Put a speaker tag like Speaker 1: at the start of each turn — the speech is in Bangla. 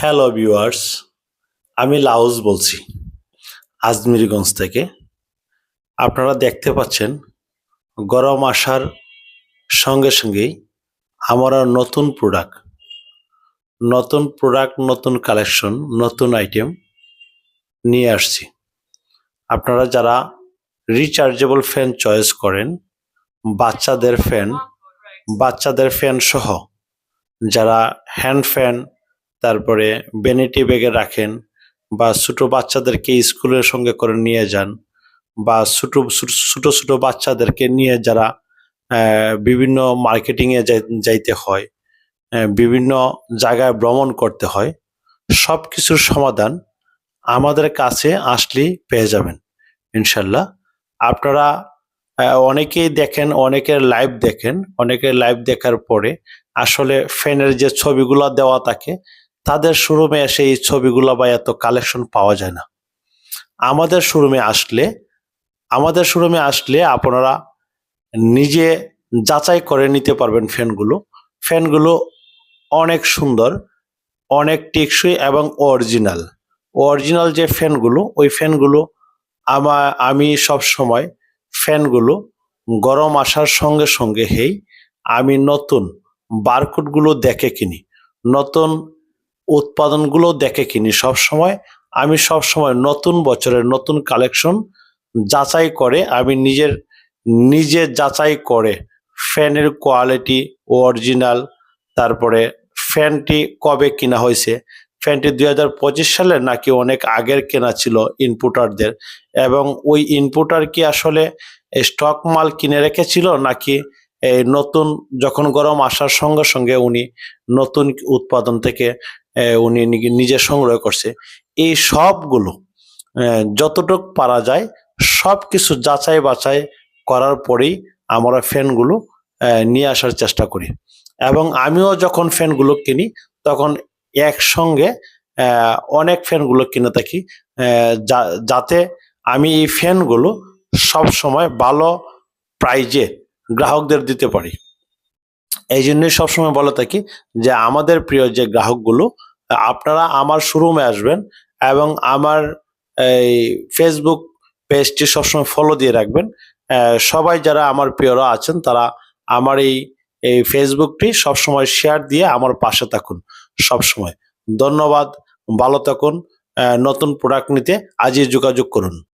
Speaker 1: হ্যালো ভিউয়ার্স, আমি লাউজ বলছি আজমিরগঞ্জ থেকে। আপনারা দেখতে পাচ্ছেন গরম আসার সঙ্গে সঙ্গেই আমরা নতুন কালেকশন, নতুন আইটেম নিয়ে আসছি। আপনারা যারা রিচার্জেবল ফ্যান চয়েস করেন, বাচ্চাদের ফ্যান সহ যারা হ্যান্ড ফ্যান, তারপরে ভ্যানিটি ব্যাগে রাখেন বা ছোটো বাচ্চাদেরকে স্কুলের সঙ্গে করে নিয়ে যান, বা ছোটো বাচ্চাদেরকে নিয়ে যারা বিভিন্ন মার্কেটিংয়ে যাইতে হয়, বিভিন্ন জায়গায় ভ্রমণ করতে হয়, সব কিছুর সমাধান আমাদের কাছে আসলেই পেয়ে যাবেন ইনশাল্লাহ। আপনারা অনেকেই দেখেন, অনেকের লাইভ দেখার পরে আসলে ফ্যানের যে ছবিগুলো দেওয়া থাকে তাদের শোরুমে এসে এই ছবিগুলো বা এত কালেকশন পাওয়া যায় না। আমাদের শোরুমে আসলে আপনারা নিজে যাচাই করে নিতে পারবেন। ফ্যানগুলো অনেক সুন্দর, অনেক টেকসই এবং অরিজিনাল যে ফ্যানগুলো, ওই ফ্যানগুলো আমি সব সময় ফ্যানগুলো গরম আসার সঙ্গে সঙ্গে আমি নতুন বারকোডগুলো দেখে কিনি, নতুন উৎপাদনগুলো দেখে কিনি। আমি সবসময় নতুন বছরের নতুন কালেকশন যাচাই করে, আমি নিজে যাচাই করে ফ্যানের কোয়ালিটি অরিজিনাল, তারপরে ফ্যানটি কবে কেনা হয়েছে, ফ্যানটি 2025 সালে নাকি অনেক আগের কেনা ছিল ইনপুটারদের, এবং ওই ইনপুটার কি আসলে স্টক মাল কিনে রেখেছিল নাকি নতুন যখন গরম আসার সঙ্গে সঙ্গে উনি নতুন উৎপাদন থেকে উনি নিজে সংগ্রহ করছে। এই সবগুলো যতটুক পারা যায় সব কিছু যাচাই বাছাই করার পরেই আমরা ফ্যানগুলো নিয়ে আসার চেষ্টা করি। এবং আমিও যখন ফ্যানগুলো কিনি তখন একসঙ্গে অনেক ফ্যানগুলো কিনে থাকি, যাতে আমি এই ফ্যানগুলো সব সময় ভালো প্রাইজে গ্রাহকদের দিতে পারি। এই জন্যই সবসময় বলে থাকি যে আমাদের প্রিয় যে গ্রাহকগুলো, আপনারা আমার শোরুমে আসবেন এবং আমার এই ফেসবুক পেজটি সবসময় ফলো দিয়ে রাখবেন। সবাই যারা আমার প্রিয়রা আছেন তারা আমার এই ফেসবুকটি সবসময় শেয়ার দিয়ে আমার পাশে থাকুন সবসময়। ধন্যবাদ, ভালো থাকুন। নতুন প্রোডাক্ট নিতে আজই যোগাযোগ করুন।